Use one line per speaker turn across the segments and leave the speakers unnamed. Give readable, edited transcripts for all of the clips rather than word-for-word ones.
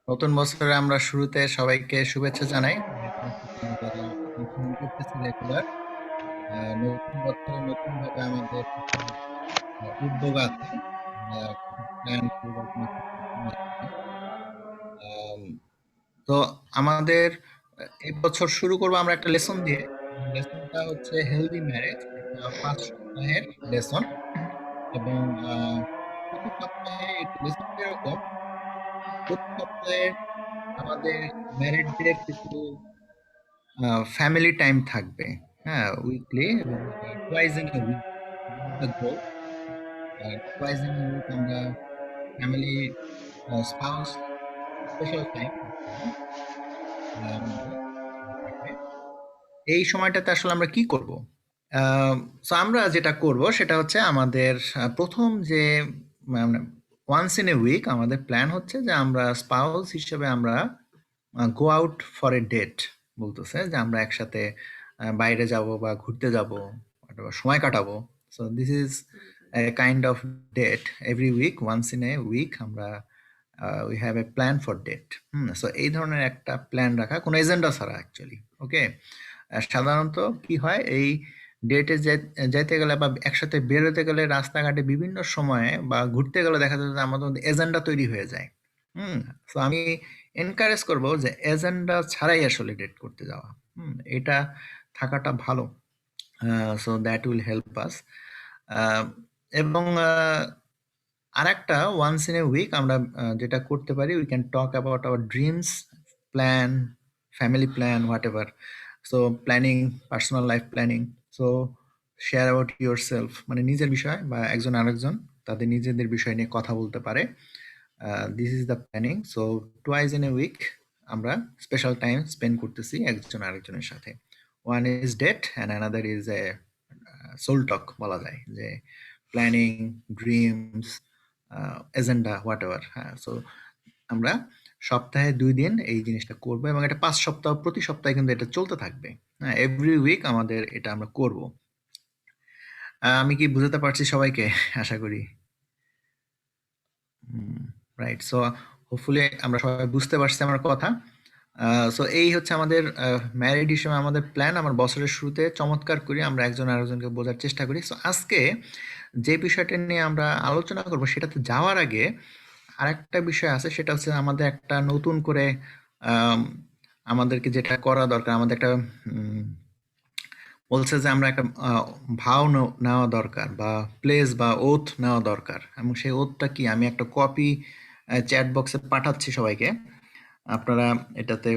নতুন বছরে আমরা শুরুতে সবাইকে শুভেচ্ছা জানাই। তোমরা যারা ফোন করতেছি রেগুলার, নতুন বছরে নতুন ভাবে আমাদের কিছু উদ্যোগ আছে। আমরা প্ল্যান পরিকল্পনা করতেছি নিচ্ছি। আম, তো আমাদের এই বছর শুরু করবো আমরা একটা লেসন দিয়ে। লেসনটা হচ্ছে হেলদি ম্যারেজ, এটা 5 সপ্তাহের লেসন। এবং প্রতি সপ্তাহে লেসন এরকম, প্রতি সপ্তাহে আমাদের ম্যারিডদের কিছু ফ্যামিলি টাইম থাকবে। হ্যাঁ, উইকলি এবং twice in a week the goal. Twice in a week আমরা ফ্যামিলি স্পাউস স্পেশাল টাইম আমাদের থাকবে। এই সময়টাতে আসলে আমরা কি করব? সো আমরা যেটা করব সেটা হচ্ছে আমাদের প্রথম যে মানে ওয়ান্স ইন এ উইক আমাদের প্ল্যান হচ্ছে যে আমরা স্পাউস হিসেবে আমরা go out for a date. বলতেছে যে আমরা একসাথে বাইরে যাব বা ঘুরতে যাব অথবা সময় কাটাবো। So this is a kind of date every week, once in a week আমরা we have a plan for date. সো এই ধরনের একটা প্ল্যান রাখা কোনো এজেন্ডা ছাড়া অ্যাকচুয়ালি। ওকে, সাধারণত কি হয় এই ডেটে যাইতে গেলে বা একসাথে বেরোতে গেলে রাস্তাঘাটে বিভিন্ন সময়ে বা ঘুরতে গেলে দেখা যায় যে আমাদের মধ্যে এজেন্ডা তৈরি হয়ে যায়। হুম তো আমি এনকারেজ করব যে এজেন্ডা ছাড়াই আসলে ডেট করতে যাওয়া। এটা থাকাটা ভালো। So that will help us. এবং আরেকটা ওয়ান্স ইন এ উইক আমরা যেটা করতে পারি, we can talk about our dreams, plan, family plan, what ever. So planning, personal life planning. So share about your self, মানে নিজের বিষয় বা একজন আরেকজন তাদের নিজেদের বিষয় নিয়ে কথা বলতে পারে। This is the planning. So twice in a week আমরা স্পেশাল টাইম স্পেন্ড করতেছি একজন আরেকজনের সাথে। One is date and another is a soul talk বলা যায়, যে planning, dreams, agenda, whatever. হ্যাঁ, সো আমরা সপ্তাহে 2 দিন এই জিনিসটা করবো এবং এটা 5 সপ্তাহ, প্রতি সপ্তাহে কিন্তু এটা চলতে থাকবে। হ্যাঁ, এভরি উইক আমাদের এটা আমরা করব। আমি কি বুঝাতে পারছি সবাইকে? আশা করি। রাইট। সো হোপফুলি আমরা সবাই বুঝতে পারছি আমার কথা। সো এই হচ্ছে আমাদের ম্যারিড হিসেবে আমাদের প্ল্যান। আমার বছরের শুরুতে চমৎকার করি আমরা একজন আরেকজনকে বোঝার চেষ্টা করি। সো আজকে যে বিষয়টা নিয়ে আমরা আলোচনা করব সেটাতে যাওয়ার আগে আরেকটা বিষয় আছে, সেটা হচ্ছে আমাদের একটা নতুন করে আম, আমাদেরকে যেটা করা দরকার, আমাদের একটা বলছে যে আমরা একটা ভাও নেওয়া দরকার বা প্লেস বা ওথ নেওয়া দরকার। এবং সেই ওথটা কি, আমি একটা কপি চ্যাট বক্সে পাঠাচ্ছি সবাইকে, আপনারা এটাতে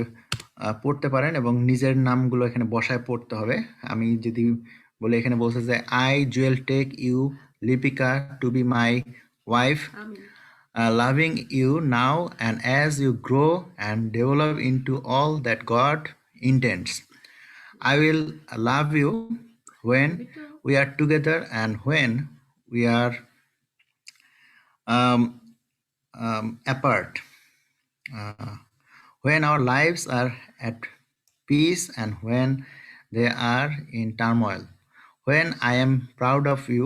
পড়তে পারেন এবং নিজের নামগুলো এখানে বসায় পড়তে হবে। আমি যদি বলি, এখানে বলছে যে I Jewel take you Lipika to be my wife, loving you now and as you grow and develop into all that God intends. I will love you when we are together and when we are um, apart. When our lives are at peace and when they are in turmoil. When I am proud of you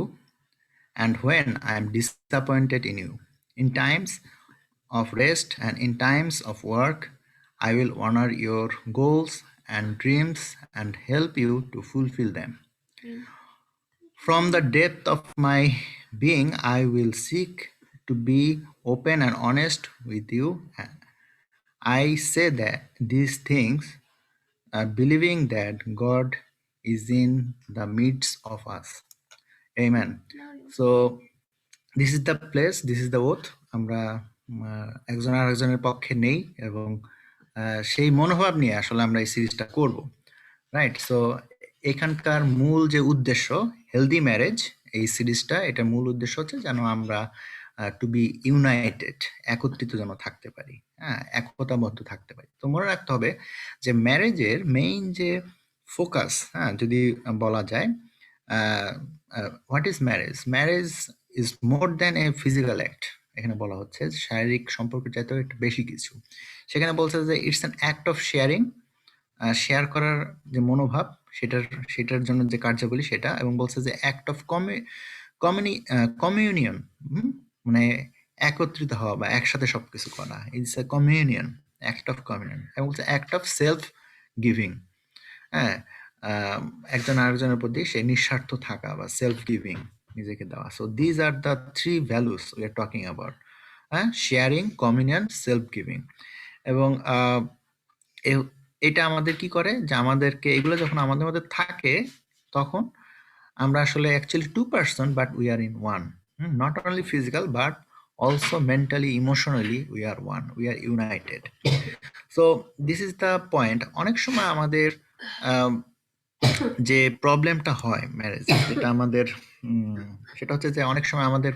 and when I am disappointed in you. In times of rest and in times of work, I will honor your goals and dreams and help you to fulfill them. From the depth of my being, I will seek to be open and honest with you. I say that these things, believing that God is in the midst of us. Amen. So this is the place, this is the oath. আমরা একজন আরেকজনের পক্ষে নেই এবং সেই মনোভাব নিয়ে আসলে আমরা এই সিরিজটা করব। রাইট। সো এখানকার মূল যে উদ্দেশ্য, হেলদি ম্যারেজ, এই সিরিজটা এটার মূল উদ্দেশ্য হচ্ছে যেন আমরা টু বি ইউনাইটেড, একত্রিত যেন থাকতে পারি, হ্যাঁ, একতাবদ্ধ থাকতে পারি। তো মনে রাখতে হবে যে ম্যারেজের মেইন যে ফোকাস, হ্যাঁ, যদি বলা যায়, what is marriage? Marriage is more than a physical act. এখানে বলা হচ্ছে যে শারীরিক সম্পর্ক চাইতেও একটু বেশি কিছু। সেখানে বলছে যে it's an act of sharing, share করার যে মনোভাব, সেটার জন্য যে কার্যাবলী সেটা। এবং বলছে যে অ্যাক্ট অফ কমিউনিয়ন, মানে একত্রিত হওয়া বা একসাথে সবকিছু করা। It's a communion, act of communion এবং অ্যাক্ট অফ সেলফ গিভিং। হ্যাঁ, একজন আরেকজনের প্রতি সে নিঃস্বার্থ থাকা বা সেলফ গিভিং, নিজেকে দেওয়া। So these are the three values we are talking about. হ্যাঁ, শেয়ারিং, কমিউনিয়ন, সেলফ গিভিং। এবং এটা আমাদের কি করে যে আমাদেরকে এগুলো যখন আমাদের মধ্যে থাকে তখন আমরা আসলে actually 2 person but we are in one. Not only physical but also mentally, emotionally we are one, we are United. So this is the point. অনেক সময় আমাদের যে প্রবলেমটা হয় ম্যারেজে, যেটা আমাদের সেটা হচ্ছে যে অনেক সময় আমাদের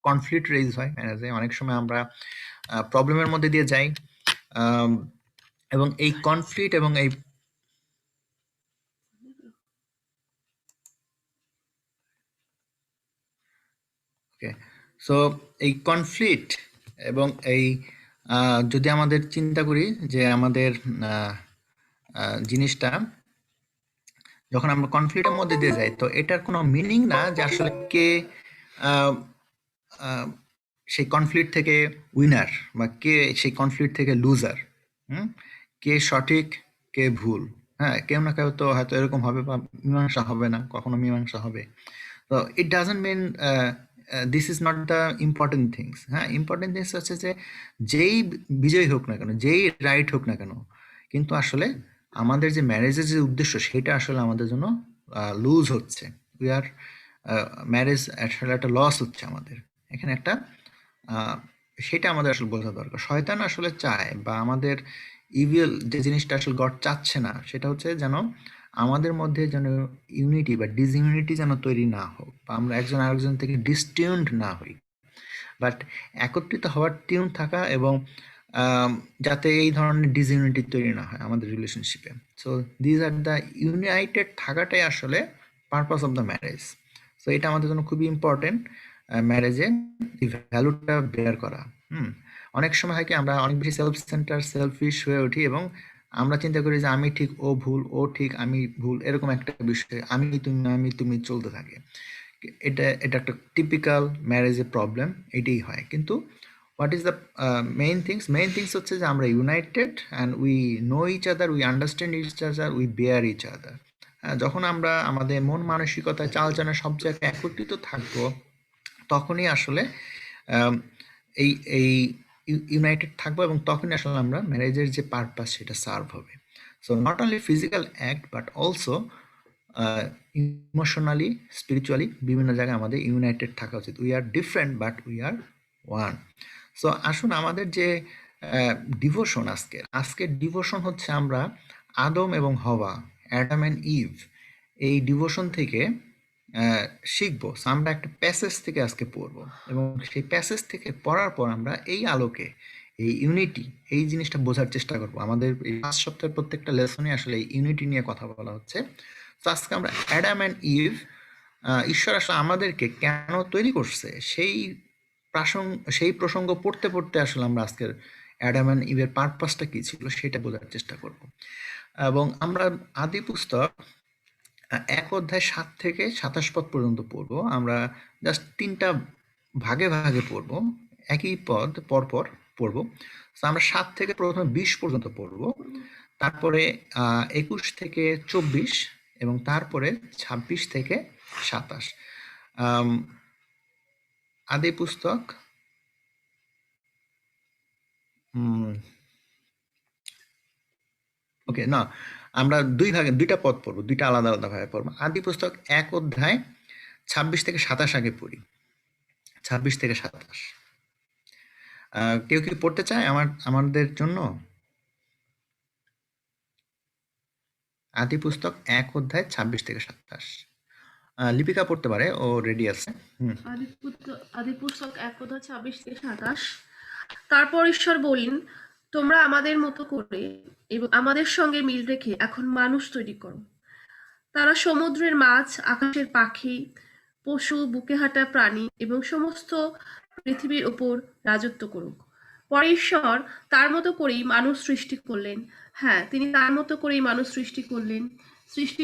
কনফ্লিক্ট রেজ হয় ম্যারেজে। অনেক সময় আমরা প্রবলেমের মধ্যে দিয়ে যাই, এবং এই কনফ্লিক্ট এবং এই ওকে, সো এই কনফ্লিক্ট এবং এই যদি আমাদের চিন্তা করি যে আমাদের জিনিসটা যখন আমরা কনফ্লিক্টের মধ্যে দিয়ে যাই, তো এটার কোনো মিনিং না যে আসলে কে আহ, আহ, সেই কনফ্লিক্ট থেকে উইনার বা কে সেই কনফ্লিক্ট থেকে লুজার। কে সঠিক, কে ভুল। হ্যাঁ, কেউ না কেউ তো হয়তো এরকম হবে বা মীমাংসা হবে না, কখনো মীমাংসা হবে। তো it doesn't mean this is not the important things. হ্যাঁ, ইম্পর্টেন্ট থিংস হচ্ছে যে যেই বিজয়ী হোক না কেন, যেই রাইট হোক না কেন, কিন্তু আসলে আমাদের যে ম্যারেজের যে উদ্দেশ্য সেটা আসলে আমাদের জন্য লুজ হচ্ছে। উই আর ম্যারেজ আসলে একটা লস হচ্ছে আমাদের এখানে একটা। সেটা আমাদের আসলে বোঝা দরকার। শয়তান আসলে চায় বা আমাদের ইভিল যে জিনিসটা আসলে গড চাচ্ছে না সেটা হচ্ছে যেন আমাদের মধ্যে যেন ইউনিটি বা ডিসইউনিটি যেন তৈরি না হোক, বা আমরা একজন আরেকজন থেকে ডিসটিউনড না হই, বাট একত্রিত হওয়ার টিউন থাকা এবং যাতে এই ধরনের ডিসইউনিটি তৈরি না হয় আমাদের রিলেশনশিপে। So these are the United থাকাটাই আসলে purpose of the marriage. So এটা আমাদের জন্য খুবই ইম্পর্টেন্ট ম্যারেজে এই ভ্যালুটা বেয়ার করা। অনেক সময় হয় কি আমরা অনেক বেশি সেলফ সেন্টার, সেলফিশ হয়ে উঠি এবং আমরা চিন্তা করি যে আমি ঠিক, ও ভুল, ও ঠিক, আমি ভুল, এরকম একটা বিষয় আমি তুমি চলতে থাকে। এটা একটা টিপিক্যাল ম্যারেজের প্রবলেম, এটাই হয়। কিন্তু what is the main things হচ্ছে যে আমরা united and we know each other, we understand each other, we bear each other. যখন আমরা আমাদের মন মানসিকতায় চালচলনে সব জায়গায় একত্রিত থাকবো তখনই আসলে আম, এই এই ইউনাইটেড থাকবো এবং তখনই আসলে আমরা ম্যারেজের যে পারপাস সেটা সার্ভ হবে। So not only physical act but also emotionally, spiritually বিভিন্ন জায়গায় আমাদের ইউনাইটেড থাকা উচিত। We are different but we are one. So আসুন আমাদের যে ডিভোশন আজকের ডিভোশন হচ্ছে আমরা আদম এবং হওয়া, অ্যাডাম অ্যান্ড ইভ, এই ডিভোশন থেকে শিখবো। So আমরা একটা প্যাসেজ থেকে আজকে পড়বো এবং সেই প্যাসেজ থেকে পড়ার পর আমরা এই আলোকে এই ইউনিটি, এই জিনিসটা বোঝার চেষ্টা করবো। আমাদের এই 5 সপ্তাহের প্রত্যেকটা লেসনে আসলে এই ইউনিটি নিয়ে কথা বলা হচ্ছে। তো আজকে আমরা অ্যাডাম অ্যান্ড ইভ, ঈশ্বর আসলে আমাদেরকে কেন তৈরি করছে সেই প্রসঙ্গ পড়তে পড়তে আসলে আমরা আজকের অ্যাডাম অ্যান্ড ইভের পারপাসটা কি ছিল সেটা বোঝার চেষ্টা করব। এবং আমরা আদি পুস্তক 1 অধ্যায় 7 থেকে 27 পদ পর্যন্ত পড়বো। আমরা জাস্ট 3টা ভাগে ভাগে পড়বো, একই পদ পরপর পড়বো। তো আমরা 7 থেকে প্রথমে 20 পর্যন্ত পড়বো, তারপরে 21 থেকে 24 এবং তারপরে 26 থেকে 27। আদি পুস্তক ওকে, না, আমরা 2টা পদ পড়বো, 2টা আলাদা আলাদা ভাবে পড়বো। আদি পুস্তক 1 অধ্যায় 26 থেকে 27 আগে পড়ি। 26 থেকে 27 কেউ কি পড়তে চায় আমাদের জন্য? আদি পুস্তক 1 অধ্যায় 26 থেকে 27। লিপিকা পড়তে পারে, ও রেডি আছে।
আদি পুস্তক 1 অধ্যায় 26 থেকে 27। তারপর ঈশ্বর বললেন, তোমরা আমাদের মতো করে এবং আমাদের সঙ্গে মিল রেখে এখন মানুষ তৈরি করো। তারা সমুদ্রের মাছ, আকাশের পাখি, পশু, বুকে হাঁটা প্রাণী এবং সমস্ত পৃথিবীর উপর রাজত্ব করুক। পরে ঈশ্বর তার মতো করেই মানুষ সৃষ্টি করলেন। হ্যাঁ, তিনি তার মতো করেই মানুষ সৃষ্টি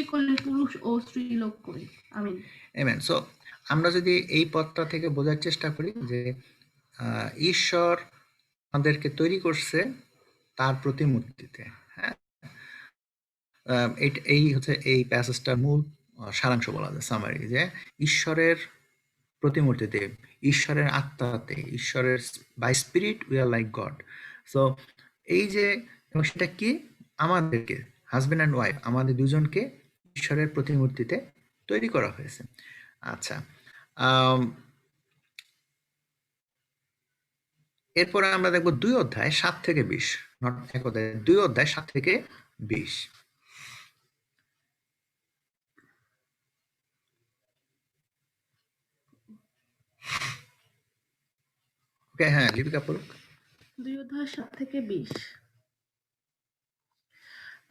করলেন পুরুষ ও স্ত্রীলোক করে। আমিন।
আমেন। সো আমরা যদি এই পদটা থেকে বোঝার চেষ্টা করি যে ঈশ্বর আমাদেরকে তৈরি করছে তার প্রতিমূর্তিতে। হ্যাঁ, এই হচ্ছে এই প্যাসেজটার মূল সারাংশ বলা যায়, সামারি, যে ঈশ্বরের প্রতিমূর্তিতে, ঈশ্বরের আত্মাতে, ঈশ্বরের by spirit we are like God. So এই যে, এবং সেটা কি, আমাদেরকে হাজবেন্ড অ্যান্ড ওয়াইফ, আমাদের দুজনকে ঈশ্বরের প্রতিমূর্তিতে তৈরি করা হয়েছে। আচ্ছা, আম, এরপরে আমরা দেখবো 2 অধ্যায় 7 থেকে 20, নট 1 অধ্যায়, 2 অধ্যায় 7 থেকে 20। ওকে, হ্যাঁ, লিপিকা পড়ুক।
2 অধ্যায় 7 থেকে 20।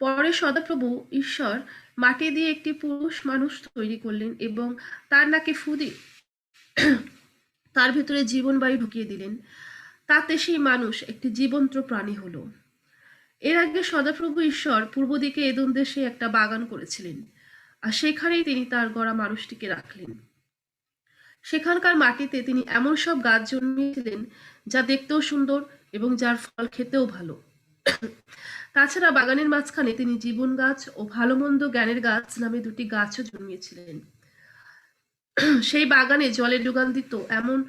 পরে সদাপ্রভু ঈশ্বর মাটি দিয়ে একটি পুরুষ মানুষ তৈরি করলেন এবং তার নাকে ফু দিয়ে তার ভেতরে জীবনবায়ু ঢুকিয়ে দিলেন। তাতে সেই মানুষ একটি জীবন্ত প্রাণী হলো। এর আগে সদাপ্রভু ঈশ্বর পূর্ব দিকে এদন দেশে একটা বাগান করেছিলেন, আর সেখানেই তিনি তার গড়া মানুষটিকে রাখলেন। সেখানকার মাটিতে তিনি এমন সব গাছ জন্মিয়েছিলেন যা দেখতেও সুন্দর এবং যার ফল খেতেও ভালো। তাছাড়া বাগানের মাঝখানে তিনি জীবন গাছ ও ভালো মন্দ জ্ঞানের গাছ নামে 2টি গাছও জন্মিয়েছিলেন। সেই বাগানে জলের যোগান দিত এমন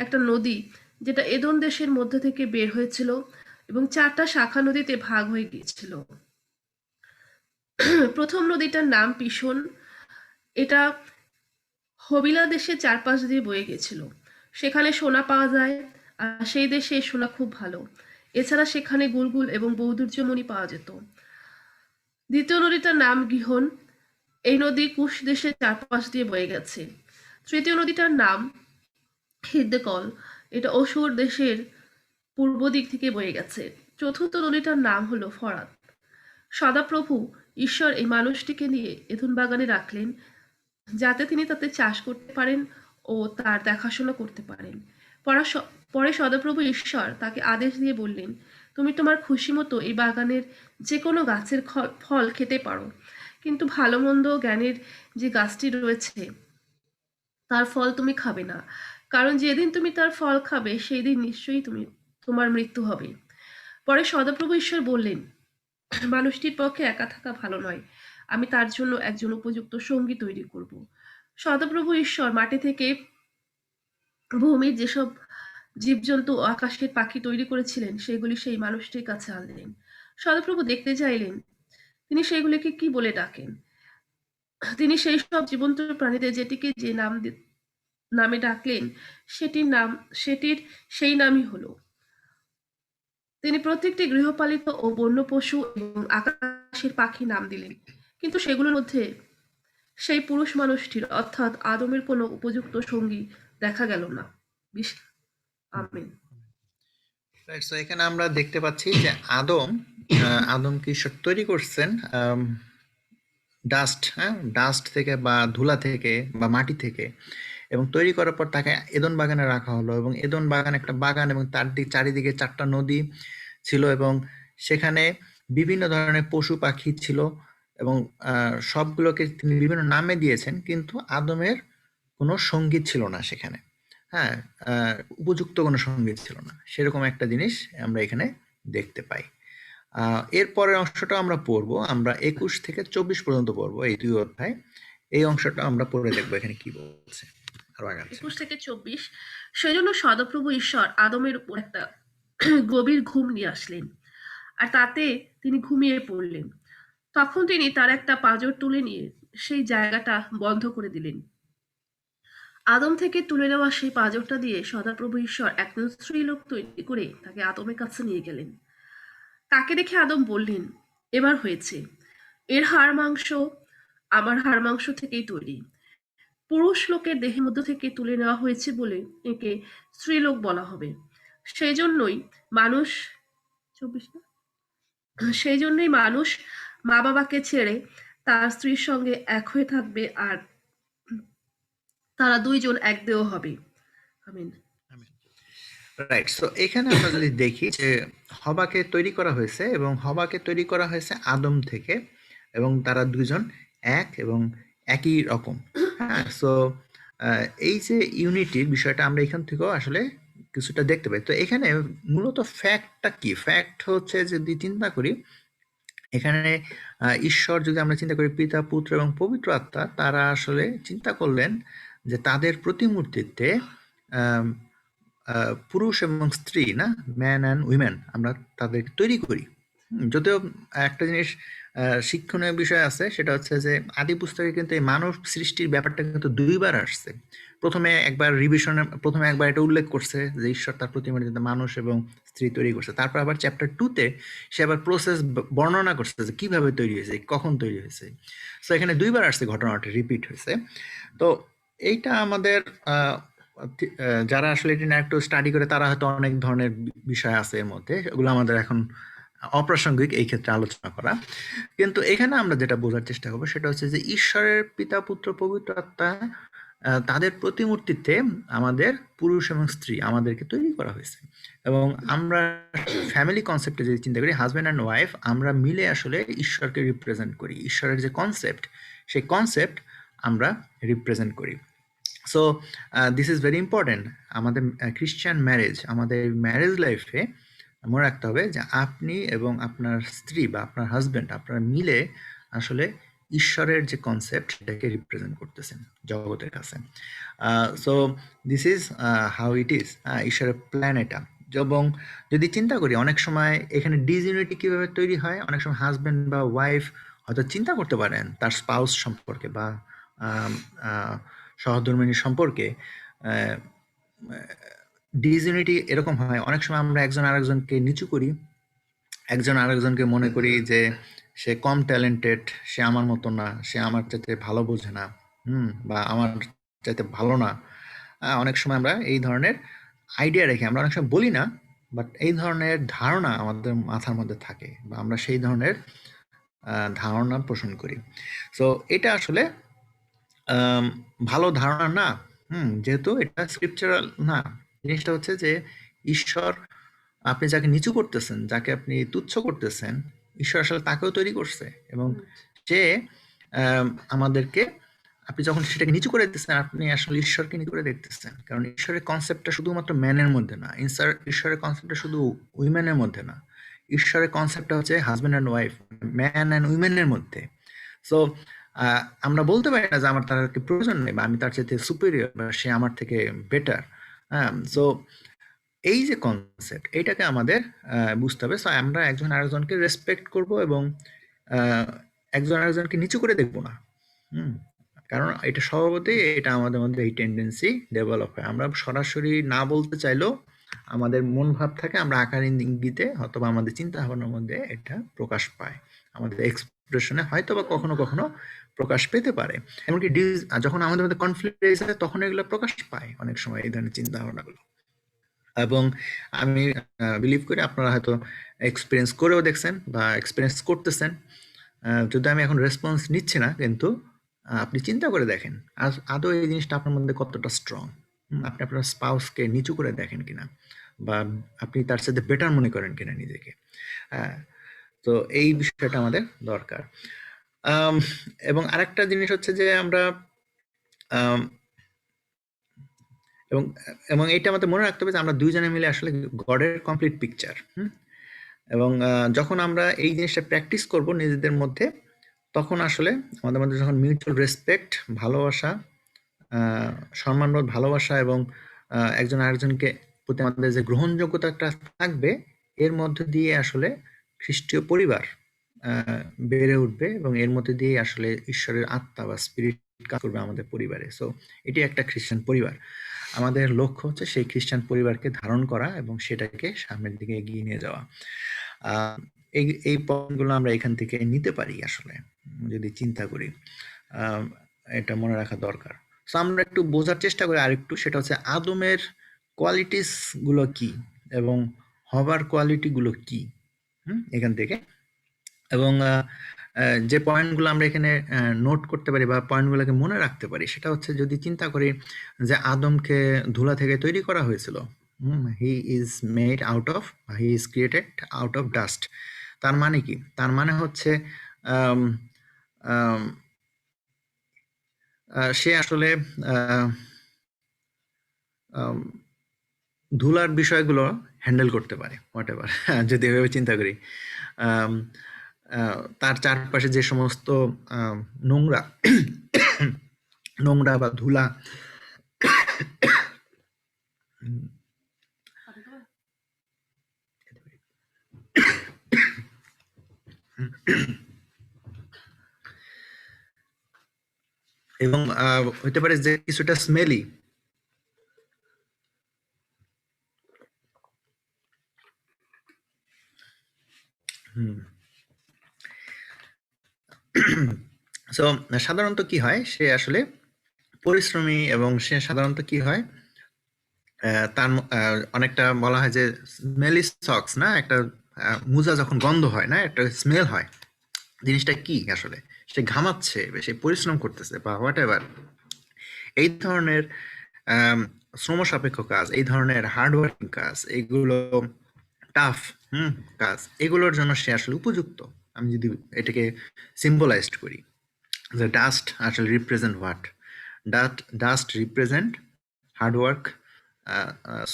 একটা নদী যেটা এদন দেশের মধ্যে থেকে বের হয়েছিল এবং 4টা শাখা নদীতে ভাগ হয়ে গিয়েছিল। প্রথম নদীটার নাম পিশন। এটা হবিলা দেশের চারপাশ দিয়ে বয়ে গেছিল। সেখানে সোনা পাওয়া যায়, আর সেই দেশে সোনা খুব ভালো। এছাড়া সেখানে গুলগুল এবং বৌদুর্যমণি পাওয়া যেত। দ্বিতীয় নদীটার নাম গিহন। এই নদী কুশ দেশের চারপাশ দিয়ে বয়ে গেছে। তৃতীয় নদীটার নাম হিদ্দেকল। এটা অসুর দেশের পূর্ব দিক থেকে বয়ে গেছে। চতুর্থ নদীটার নাম হলো ফরাত। সদাপ্রভু ঈশ্বর এই মানুষটিকে নিয়ে এদন বাগানে রাখলেন যাতে তিনি তাতে চাষ করতে পারেন ও তার দেখাশোনা করতে পারেন। পরে সদাপ্রভু ঈশ্বর তাকে আদেশ দিয়ে বললেন, তুমি তোমার খুশি মতো এই বাগানের যে কোনো গাছের ফল খেতে পারো, কিন্তু ভালো মন্দ জ্ঞানের যে গাছটি রয়েছে তার ফল তুমি খাবে না, কারণ যেদিন তুমি তার ফল খাবে সেই দিন নিশ্চয়ই তোমার মৃত্যু হবে। পরে সদাপ্রভু ঈশ্বর বললেন, মানুষটির পক্ষে একা থাকা ভালো নয়, আমি তার জন্য একজন উপযুক্ত সঙ্গী তৈরি করব। সদাপ্রভু ঈশ্বর মাটি থেকে ভূমির যেসব জীবজন্তু ও আকাশের পাখি তৈরি করেছিলেন সেগুলি সেই মানুষটির কাছে আনলেন। সদাপ্রভু দেখতে চাইলেন তিনি সেগুলিকে কি বলে ডাকেন। তিনি সেই সব জীবন্ত প্রাণীদের যেটিকে যে নামে ডাকলেন সেটির সেই নামই হলো। তিনি প্রত্যেকটি গৃহপালিত ও বন্য পশু এবং আকাশের পাখি নাম দিলেন, কিন্তু সেগুলোর মধ্যে সেই পুরুষ মানুষটির অর্থাৎ আদমের কোনো উপযুক্ত সঙ্গী দেখা গেল না। আমেন।
রাইট, সো এখানে আমরা দেখতে পাচ্ছি যে আদমকে ঈশ্বর তৈরি করছেন ডাস্ট, হ্যাঁ, ডাস্ট থেকে বা ধুলা থেকে বা মাটি থেকে, এবং তৈরি করার পর তাকে এদন বাগানে রাখা হলো। এবং এদন বাগান একটা বাগান, এবং তার চারিদিকে 4টা নদী ছিল, এবং সেখানে বিভিন্ন ধরনের পশু পাখি ছিল, এবং সবগুলোকে তিনি বিভিন্ন নামে দিয়েছেন, কিন্তু আদমের কোনো সঙ্গীত ছিল না সেখানে। হ্যাঁ, উপযুক্ত কোনো সঙ্গীত ছিল না, সেরকম একটা জিনিস আমরা এখানে দেখতে পাই। এর পরের অংশটা আমরা পড়বো, আমরা 21 থেকে 24 পর্যন্ত পড়বো এই 2 অধ্যায়। এই অংশটা আমরা পড়ে দেখবো এখানে কি বলছে। আরো আগাচ্ছে।
21 থেকে 24। সেজন্য সদাপ্রভু ঈশ্বর আদমের উপর একটা গভীর ঘুম নিয়ে আসলেন, আর তাতে তিনি ঘুমিয়ে পড়লেন। তখন তিনি তার একটা পাঁজর তুলে নিয়ে সেই জায়গাটা বন্ধ করে দিলেন। আদম থেকে তুলে নেওয়া সেই পাঁজরটা দিয়ে সদাপ্রভু ঈশ্বর একজন স্ত্রীলোক তৈরি করে তাকে আদমের কাছে নিয়ে গেলেন। তাকে দেখে আদম বললেন, এবার হয়েছে, এর হাড় মাংস আমার হাড় মাংস থেকেই তৈরি। পুরুষ লোকের দেহের মধ্য থেকে তুলে নেওয়া হয়েছে বলে একে স্ত্রীলোক বলা হবে। সেই জন্যই মানুষ 24 না? সেই জন্যই মানুষ মা বাবাকে ছেড়ে তার স্ত্রীর সঙ্গে এক হয়ে থাকবে, আর তারা দুইজন এক দেহ হবে। আমিন।
রাইট, সো এখানে আমরা যদি দেখি যে হবাকে তৈরি করা হয়েছে, এবং হবাকে তৈরি করা হয়েছে আদম থেকে, এবং তারা দুজন এক এবং একই রকম। হ্যাঁ, সো এই যে ইউনিটির বিষয়টা আমরা এখান থেকেও আসলে কিছুটা দেখতে পাই। তো এখানে মূলত ফ্যাক্টটা কি? ফ্যাক্ট হচ্ছে যদি চিন্তা করি, এখানে ঈশ্বর যদি আমরা চিন্তা করি পিতা, পুত্র এবং পবিত্র আত্মা, তারা আসলে চিন্তা করলেন যে তাদের প্রতিমূর্তিতে আম পুরুষ এবং স্ত্রী না? ম্যান অ্যান্ড উইমেন আমরা তাদেরকে তৈরি করি। যদিও একটা জিনিস শিক্ষণীয় বিষয় আছে, সেটা হচ্ছে যে আদি পুস্তকে কিন্তু এই মানব সৃষ্টির ব্যাপারটা কিন্তু ২ বার আসছে। প্রথমে একবার এটা উল্লেখ করছে যে ঈশ্বর তার প্রতিমূর্তিতে মানুষ এবং স্ত্রী তৈরি করছে। তারপর আবার চ্যাপ্টার 2 তে সে আবার প্রসেস বর্ণনা করছে যে কিভাবে তৈরি হয়েছে, কখন তৈরি হয়েছে। সো এখানে ২ বার আসছে, ঘটনাটা রিপিট হয়েছে। তো এইটা আমাদের যারা আসলে এটা নিয়ে একটু স্টাডি করে তারা হয়তো অনেক ধরনের বিষয় আছে এর মধ্যে, এগুলো আমাদের এখন অপ্রাসঙ্গিক এই ক্ষেত্রে আলোচনা করা। কিন্তু এখানে আমরা যেটা বোঝার চেষ্টা করবো সেটা হচ্ছে যে ঈশ্বরের পিতা, পুত্র, পবিত্র আত্মা তাদের প্রতিমূর্তিতে আমাদের পুরুষ এবং স্ত্রী আমাদেরকে তৈরি করা হয়েছে। এবং আমরা ফ্যামিলি কনসেপ্টে যদি চিন্তা করি, হাজব্যান্ড অ্যান্ড ওয়াইফ আমরা মিলে আসলে ঈশ্বরকে রিপ্রেজেন্ট করি। ঈশ্বরের যে কনসেপ্ট, সেই কনসেপ্ট আমরা রিপ্রেজেন্ট করি। So this is very important. আমাদের খ্রিস্টান ম্যারেজ, আমাদের ম্যারেজ লাইফে মনে রাখতে হবে যে আপনি এবং আপনার স্ত্রী বা আপনার হাজব্যান্ড আপনারা মিলে আসলে ঈশ্বরের যে কনসেপ্ট সেটাকে রিপ্রেজেন্ট করতেছেন জগতের কাছে। So this is how it is. ঈশ্বরের প্ল্যান এটা। এবং যদি চিন্তা করি অনেক সময় এখানে ডিসইউনিটি কিভাবে তৈরি হয়, অনেক সময় হাজব্যান্ড বা ওয়াইফ হয়তো চিন্তা করতে পারেন তার স্পাউস সম্পর্কে বা আম, আহ, সহধর্মিণী সম্পর্কে। ডিসইউনিটি এরকম হয়, অনেক সময় আমরা একজন আরেকজনকে নিচু করি, একজন আরেকজনকে মনে করি যে সে কম ট্যালেন্টেড, সে আমার মতো না, সে আমার চাইতে ভালো বোঝে না, বা আমার চাইতে ভালো না। অনেক সময় আমরা এই ধরনের আইডিয়া রেখে আমরা অনেক সময় বলি না, বাট এই ধরনের ধারণা আমাদের মাথার মধ্যে থাকে বা আমরা সেই ধরনের ধারণা পোষণ করি। সো এটা আসলে ভালো ধারণা না। যেহেতু এটা স্ক্রিপচারাল না। জিনিসটা হচ্ছে যে ঈশ্বর, আপনি যাকে নিচু করতেছেন, যাকে আপনি তুচ্ছ করতেছেন, ঈশ্বর আসলে তাকেও তৈরি করছে এবং সে আমাদেরকে, আপনি যখন সেটাকে নিচু করে দিতেছেন আপনি আসলে ঈশ্বরকে নিচু করে দেখতেছেন। কারণ ঈশ্বরের কনসেপ্টটা শুধুমাত্র ম্যানের মধ্যে না, ঈশ্বরের কনসেপ্টটা শুধু উইমেনের মধ্যে না, ঈশ্বরের কনসেপ্টটা হচ্ছে husband and wife, man and উইমেনের মধ্যে। সো আমরা বলতে পারি না যে আমার তাকে প্রয়োজন নেই বা আমি তার চাইতে সুপিরিয়র বা সে আমার থেকে বেটার। হ্যাঁ, সো এই যে কনসেপ্ট এটাকে আমাদের বুঝতে হবে। সো আমরা একজন আরেকজনকে রেসপেক্ট করব এবং একজন আরেকজনকে নিচু করে দেখবো না। কারণ এটা স্বভাবতই এটা আমাদের মধ্যে এই টেন্ডেন্সি ডেভেলপ হয়। আমরা সরাসরি না বলতে চাইলেও আমাদের মন ভাব থাকে, আমরা আকার ইঙ্গিতে অথবা আমাদের চিন্তা ভাবনার মধ্যে এটা প্রকাশ পায়, আমাদের এক্সপ্রেশনে হয়তো বা কখনো কখনো প্রকাশ পেতে পারে। এমনকি যখন আমাদের মধ্যে কনফ্লিক্ট হয় তখন এগুলো প্রকাশ পায় অনেক সময়, এই ধরনের চিন্তা ভাবনাগুলো। এবং আমি বিলিভ করি আপনারা হয়তো এক্সপিরিয়েন্স করেও দেখছেন বা এক্সপিরিয়েন্স করতেছেন। যদি আমি এখন রেসপন্স নিচ্ছি না, কিন্তু আপনি চিন্তা করে দেখেন আদৌ এই জিনিসটা আপনার মধ্যে কতটা স্ট্রং। আপনি আপনার স্পাউসকে নিচু করে দেখেন কিনা বা আপনি তার সাথে বেটার মনে করেন কিনা নিজেকে। তো এই বিষয়টা আমাদের দরকার। এবং আরেকটা জিনিস হচ্ছে যে আমরা এবং এবং এটা আমাদের মনে রাখতে হবে যে আমরা দুইজনে মিলে আসলে গডের কমপ্লিট পিকচার। এবং যখন আমরা এই জিনিসটা প্র্যাকটিস করব নিজেদের মধ্যে, তখন আসলে আমাদের মধ্যে যখন মিউচুয়াল রেসপেক্ট, ভালোবাসা, সম্মানবোধ, ভালোবাসা এবং একজন আরেকজনকে প্রতি আমাদের যে গ্রহণযোগ্যতাটা থাকবে, এর মধ্যে দিয়ে আসলে খ্রিস্টীয় পরিবার বেড়ে উঠবে এবং এর মধ্যে দিয়ে আসলে ঈশ্বরের আত্মা বা স্পিরিট কাজ করবে আমাদের পরিবারে। সো এটি একটা খ্রিস্টান পরিবার। আমাদের লক্ষ্য হচ্ছে সেই খ্রিস্টান পরিবারকে ধারণ করা এবং সেটাকে সামনের দিকে এগিয়ে নিয়ে যাওয়া। এই পয়েন্টগুলো আমরা এখান থেকে নিতে পারি আসলে যদি চিন্তা করি। এটা মনে রাখা দরকার। সো আমরা একটু বোঝার চেষ্টা করি আরেকটু, সেটা হচ্ছে আদমের কোয়ালিটিস গুলো কি এবং হবার কোয়ালিটি গুলো কি এখান থেকে। এবং যে পয়েন্টগুলো আমরা এখানে নোট করতে পারি বা পয়েন্টগুলোকে মনে রাখতে পারি, সেটা হচ্ছে যদি চিন্তা করি যে আদমকে ধুলা থেকে তৈরি করা হয়েছিল, he is made out of, he is created out of dust. তার মানে কি? তার মানে হচ্ছে আম, আম, সে আসলে আম, ধুলার বিষয়গুলো হ্যান্ডেল করতে পারে, হোয়াট এভার। যদি এভাবে চিন্তা করি, আম, তার চারপাশে যে সমস্ত নোংরা নোংরা বা ধুলা, এবং হইতে পারে যে কিছুটা স্মেলি, সো সাধারণত কি হয়, সে আসলে পরিশ্রমী, এবং সে সাধারণত কি হয়, তার অনেকটা বলা হয় যে স্মেলি সক্স, না একটা মোজা যখন গন্ধ হয়, না একটা স্মেল হয়, জিনিসটা কি আসলে, সে ঘামাচ্ছে, সে পরিশ্রম করতেছে বা হোয়াট এভার, এই ধরনের আম, শ্রম সাপেক্ষ কাজ, এই ধরনের হার্ডওয়ার্কিং কাজ, এগুলো টাফ কাজ, এগুলোর জন্য সে আসলে উপযুক্ত। আমি যদি এটাকে সিম্বলাইজড করি, যে ডাস্ট আসলে represent what, dust represent hard work,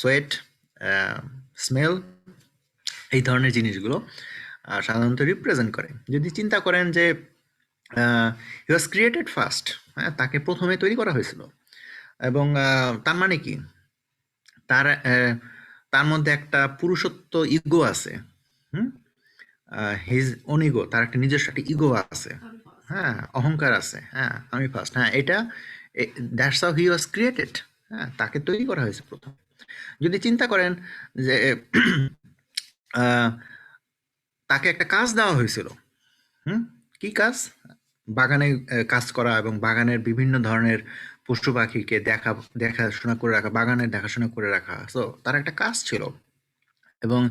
sweat, smell, এই ধরনের জিনিসগুলো সাধারণত রিপ্রেজেন্ট করে। যদি চিন্তা করেন যে হি ওয়াজ ক্রিয়েটেড ফার্স্ট, হ্যাঁ, তাকে প্রথমে তৈরি করা হয়েছিল, এবং তার মানে কি, তার তার মধ্যে একটা পুরুষত্ব ইগো আছে, হুম, হিজ ওন ইগো, তার একটা নিজস্ব একটা ইগো আছে, হ্যাঁ, অহংকার আছে, হ্যাঁ, আমি ফার্স্ট, হ্যাঁ, এটা that's how he was created, হ্যাঁ, তাকে তৈরি করা হয়েছে প্রথম। যদি চিন্তা করেন যে আহ, তাকে একটা কাজ দেওয়া হয়েছিল, হুম, কি কাজ, বাগানে কাজ করা এবং বাগানের বিভিন্ন ধরনের পশু পাখিকে দেখাশোনা করে রাখা, বাগানের দেখাশোনা করে রাখা, সো তার একটা কাজ ছিল। এবং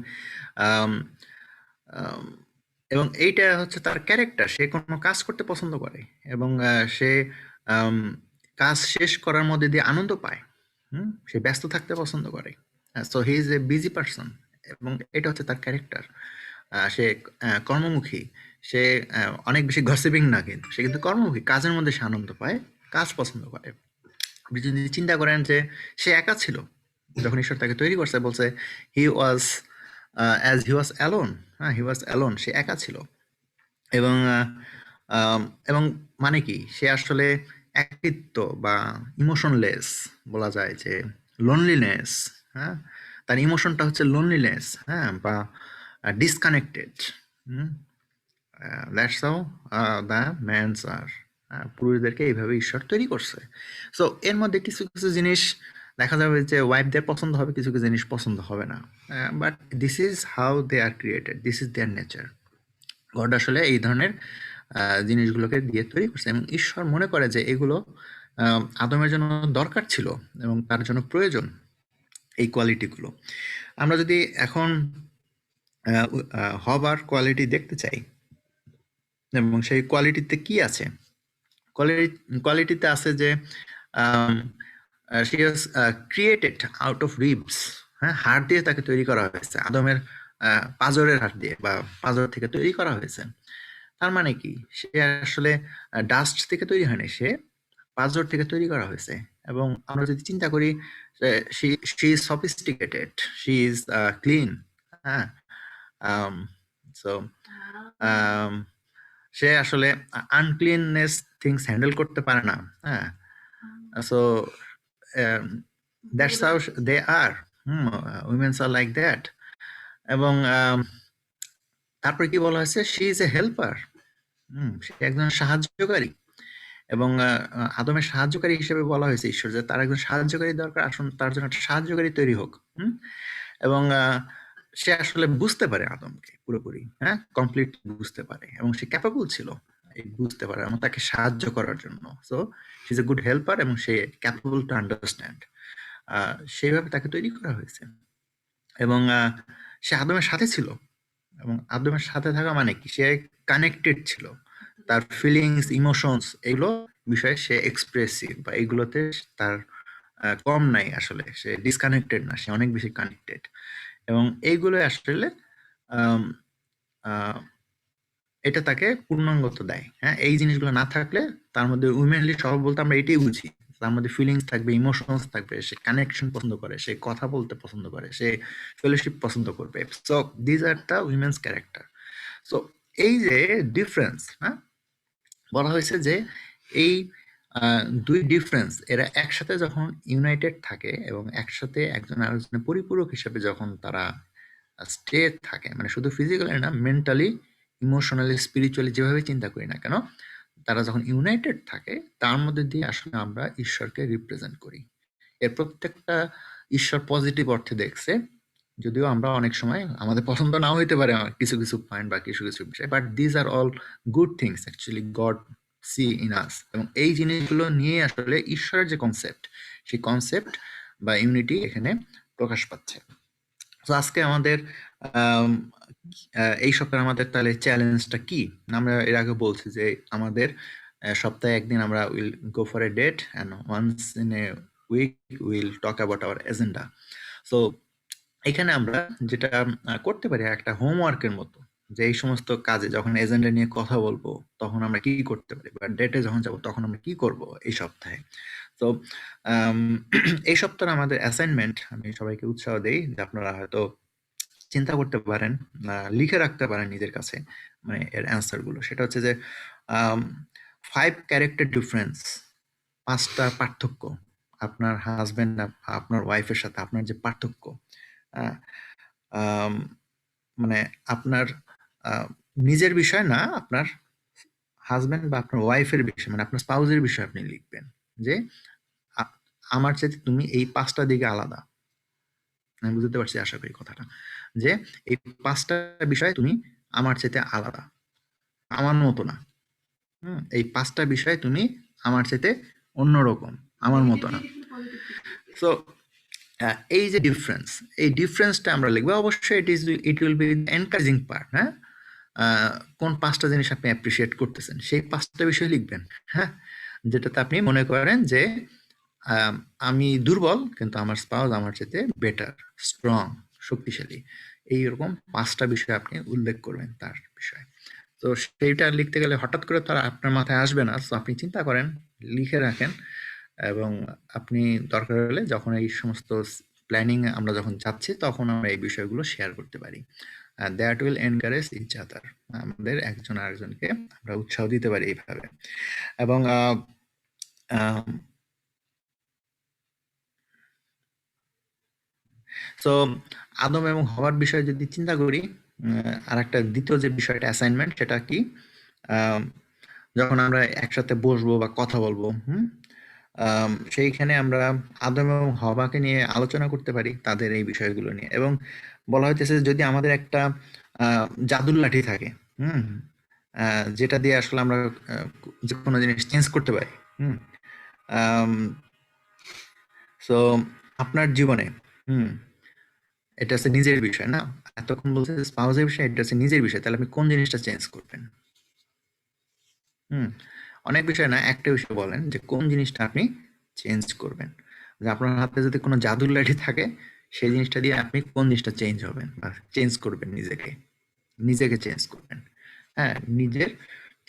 আম, আম, এবং এইটা হচ্ছে তার ক্যারেক্টার, সে কোনো কাজ করতে পছন্দ করে, এবং সে আম, কাজ শেষ করার মধ্যে দিয়ে আনন্দ পায়, সে ব্যস্ত থাকতে পছন্দ করে, so he is a busy person, এবং এটা হচ্ছে তার ক্যারেক্টার। সে কর্মমুখী, সে অনেক বেশি গসিপিং না, কিন্তু সে কিন্তু কর্মমুখী, কাজের মধ্যে সে আনন্দ পায়, কাজ পছন্দ করে। আপনি যদি চিন্তা করেন যে সে একা ছিল যখন ঈশ্বর তাকে তৈরি করছে, বলছে হি was as he was alone, হ্যাঁ, হি ওয়াজ অ্যালোন, সে একা ছিল। এবং এবং মানে কি, সে আসলে একাকিত্ব বা ইমোশনলেস, বলা যায় যে লোনলিনেস, হ্যাঁ, তার ইমোশনটা হচ্ছে লোনলিনেস, হ্যাঁ, বা disconnected. That's how the man's are, পুরুষদেরকে এইভাবে ঈশ্বর তৈরি করছে। সো এর মধ্যে কিছু কিছু জিনিস দেখা যাবে যে ওয়াইফদের পছন্দ হবে, কিছু কিছু জিনিস পছন্দ হবে না, but this is how they are created, this is their nature. God আসলে এই ধরনের জিনিসগুলোকে দিয়ে তৈরি করছে, এবং ঈশ্বর মনে করে যে এগুলো আদমের জন্য দরকার ছিল এবং তার জন্য প্রয়োজন, এই কোয়ালিটিগুলো। আমরা যদি এখন হবার কোয়ালিটি দেখতে চাই, এবং সেই কোয়ালিটিতে কি আছে, কোয়ালিটিতে আছে যে she was created out of ribs, হ্যাঁ, হাড় দিয়ে তাকে তৈরি করা হয়েছে, আদমের পাঁজরের হাড় দিয়ে বা পাঁজর থেকে তৈরি করা হয়েছে। তার মানে কি, সে আসলে ডাস্ট থেকে তৈরি হয়নি, সে পাঁজর থেকে তৈরি করা হয়েছে। এবং আমরা যদি চিন্তা করি, she is sophisticated, she is clean, হ্যাঁ, সো সে আসলে আনক্লিননেস থিংস হ্যান্ডেল করতে পারে না, হ্যাঁ, so that's how they are, womens are like that. এবং তারপরে কি বলা হয়েছে, শি ইজ এ হেল্পার, সে একজন সাহায্যকারী। এবং আদমের সাহায্যকারী হিসেবে বলা হয়েছে ঈশ্বর যে তার একজন সাহায্যকারী দরকার, আসুন তার জন্য একটা সাহায্যকারী তৈরি হোক। এবং সে আসলে বুঝতে পারে আদমকে পুরোপুরি, হ্যাঁ, কমপ্লিট বুঝতে পারে, এবং সে ক্যাপাবল ছিল এই বুঝতে পারে এবং তাকে সাহায্য করার জন্য। So she is a good helper, এবং সে ক্যাপাবল টু আন্ডারস্ট্যান্ড, সেইভাবে তাকে তৈরি করা হয়েছে। এবং সে আদমের সাথে ছিল, এবং আদমের সাথে থাকা মানে কি, সে কানেক্টেড ছিল, তার ফিলিংস, ইমোশনস, এগুলো বিষয়ে সে এক্সপ্রেসিভ, বা এগুলোতে তার কম নাই, আসলে সে ডিসকানেক্টেড না, সে অনেক বেশি কানেক্টেড। এবং এইগুলো আসলে আম, আহ, এটা তাকে পূর্ণাঙ্গত্ব দেয়, হ্যাঁ, এই জিনিসগুলো না থাকলে তার মধ্যে উইমেনলি স্বভাব বলতে আমরা এটাই বুঝি। তার মধ্যে ফিলিংস থাকবে, ইমোশনস থাকবে, সে কানেকশন পছন্দ করে, সে কথা বলতে পছন্দ করে, সে ফেলোশিপ পছন্দ করবে। So these are the women's character. So এই যে ডিফারেন্স, হ্যাঁ, বলা হয়েছে যে এই দুই ডিফারেন্স এরা একসাথে যখন ইউনাইটেড থাকে এবং একসাথে একজন আরেকজনের পরিপূরক হিসেবে যখন তারা স্টে থাকে, মানে শুধু ফিজিক্যালি না, মেন্টালি, ইমোশনালি, স্পিরিচুয়ালি, যেভাবে চিন্তা করি না কেন, তারা যখন ইউনাইটেড থাকে তার মধ্যে দিয়ে আসলে আমরা ঈশ্বরকে রিপ্রেজেন্ট করি। এর প্রত্যেকটা ঈশ্বর পজিটিভ অর্থে দেখছে, যদিও আমরা অনেক সময় আমাদের পছন্দ নাও হইতে পারে কিছু কিছু পয়েন্ট বা কিছু কিছু বিষয়, but these are all good things actually God see in us. এবং এই জিনিসগুলো নিয়ে আসলে ঈশ্বরের যে কনসেপ্ট, সেই কনসেপ্ট বা ইউনিটি এখানে প্রকাশ পাচ্ছে। তো আজকে আমাদের এই সপ্তাহে আমাদের তাহলে চ্যালেঞ্জটা কি? আমরা এর আগে বলছি যে আমাদের সপ্তাহে একদিন আমরা will go for a date and once in a week will talk about our agenda. So এখানে আমরা যেটা করতে পারি একটা হোমওয়ার্কের মতো, যে এই সমস্ত কাজে যখন এজেন্ডা নিয়ে কথা বলবো তখন আমরা কি করতে পারি, বা ডেটে যখন যাব তখন আমরা কি করব এই সপ্তাহে। তো এই সপ্তাহে আমাদের অ্যাসাইনমেন্ট, আমি সবাইকে উৎসাহ দেই যে আপনারা হয়তো চিন্তা করতে পারেন, লিখে রাখতে পারেন নিজের কাছে, মানে এর অ্যান্সার গুলো। সেটা হচ্ছে যে 5 ক্যারেক্টার ডিফারেন্স, 5টা পার্থক্য আপনার হাজবেন্ড আপনার ওয়াইফের সাথে, আপনার যে পার্থক্য, মানে আপনার নিজের বিষয় না, আপনার হাজবেন্ড বা আপনার ওয়াইফের বিষয়, মানে আপনার স্পাউজের বিষয় আপনি লিখবেন যে আমার চাইতে তুমি এই 5টা দিকে আলাদা। আমি বুঝতে পারছি আশা করি কথাটা, যে এই 5টা বিষয় তুমি আমার চাইতে আলাদা, আমার মতো না। এই 5টা বিষয় তুমি আমার চাইতে অন্যরকম, আমার মতো না। সো এই যে ডিফারেন্স, এই ডিফারেন্সটা আমরা লিখবো। অবশ্যই it will be encouraging part. হ্যাঁ, কোন 5টা জিনিস আপনি অ্যাপ্রিসিয়েট করতেছেন সেই 5টা বিষয় লিখবেন। হ্যাঁ, যেটাতে আপনি মনে করেন যে আমি দুর্বল কিন্তু আমার স্পাউস আমার চাইতে বেটার, স্ট্রং, শক্তিশালী। এইরকম 5টা বিষয় আপনি উল্লেখ করবেন তার বিষয়ে। তো সেইটা লিখতে গেলে হঠাৎ করে তারা আপনার মাথায় আসবে না। তো আপনি চিন্তা করেন, লিখে রাখেন, এবং আপনি দরকার হলে যখন এই সমস্ত প্ল্যানিং আমরা যখন যাচ্ছি তখন আমরা এই বিষয়গুলো শেয়ার করতে পারি। That will encourage each other. আমাদের একজন আরেকজনকে আমরা উৎসাহ দিতে পারি এইভাবে। এবং সো আদম এবং হওয়ার বিষয়ে যদি চিন্তা করি, আর একটা দ্বিতীয় যে বিষয়টা অ্যাসাইনমেন্ট, সেটা কি, যখন আমরা একসাথে বসবো বা কথা বলবো, সেইখানে আমরা আদম এবং হওয়াকে নিয়ে আলোচনা করতে পারি, তাদের এই বিষয়গুলো নিয়ে। এবং বলা হইতেছে যদি আমাদের একটা জাদুর লাঠি থাকে, যেটা দিয়ে আসলে আমরা যে কোনো জিনিস চেঞ্জ করতে পারি। সো আপনার জীবনে এটা হচ্ছে নিজের বিষয় না, এতক্ষণ বলছে স্পাউসের বিষয়, এটা হচ্ছে নিজের বিষয়। তাহলে আপনি কোন জিনিসটা চেঞ্জ করবেন? অনেক বিষয় না, একটা বিষয় বলেন যে কোন জিনিসটা আপনি চেঞ্জ করবেন। যে আপনার হাতে যদি কোনো জাদুর লাঠি থাকে, সেই জিনিসটা দিয়ে আপনি কোন জিনিসটা চেঞ্জ হবেন বা চেঞ্জ করবেন, নিজেকে চেঞ্জ করবেন। হ্যাঁ, নিজের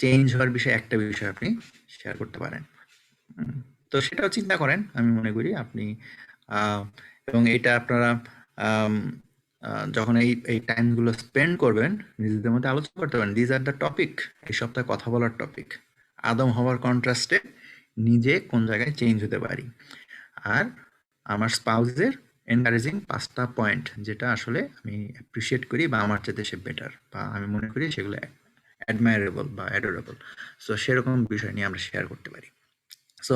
চেঞ্জ হওয়ার বিষয়ে একটা বিষয় আপনি শেয়ার করতে পারেন। তো সেটাও চিন্তা করেন, আমি মনে করি আপনি, এবং এটা আপনারা যখন এই টাইমগুলো স্পেন্ড করবেন নিজেদের মধ্যে আলোচনা করতে পারেন। দিজ আর দ্য টপিক, এই সপ্তাহে কথা বলার টপিক। আদম হওয়ার কন্ট্রাস্টে নিজে কোন জায়গায় চেঞ্জ হতে পারি, আর আমার স্পাউসের এনকারেজিং 5টা পয়েন্ট যেটা আসলে আমি অ্যাপ্রিসিয়েট করি বা আমার চাইতে সে বেটার, বা আমি মনে করি সেগুলো অ্যাডমায়ারেবল বা অ্যাডোরেবল। সো সেরকম বিষয় নিয়ে আমরা শেয়ার করতে পারি। সো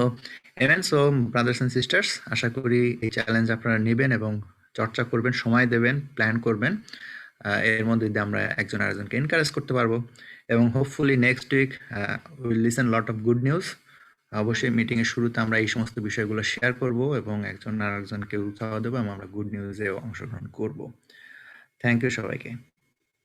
ব্রাদার্স অ্যান্ড সিস্টার্স, আশা করি এই চ্যালেঞ্জ আপনারা নেবেন এবং চর্চা করবেন, সময় দেবেন, প্ল্যান করবেন। এর মধ্যে দিয়ে আমরা একজন আরেকজনকে এনকারেজ করতে পারবো, এবং hopefully next week will listen lot of good news. অবশ্যই মিটিংয়ের শুরুতে আমরা এই সমস্ত বিষয়গুলো শেয়ার করব এবং একজন আরেকজনকে উৎসাহ দেবো এবং আমরা গুড নিউজে অংশগ্রহণ করব। থ্যাংক ইউ সবাইকে।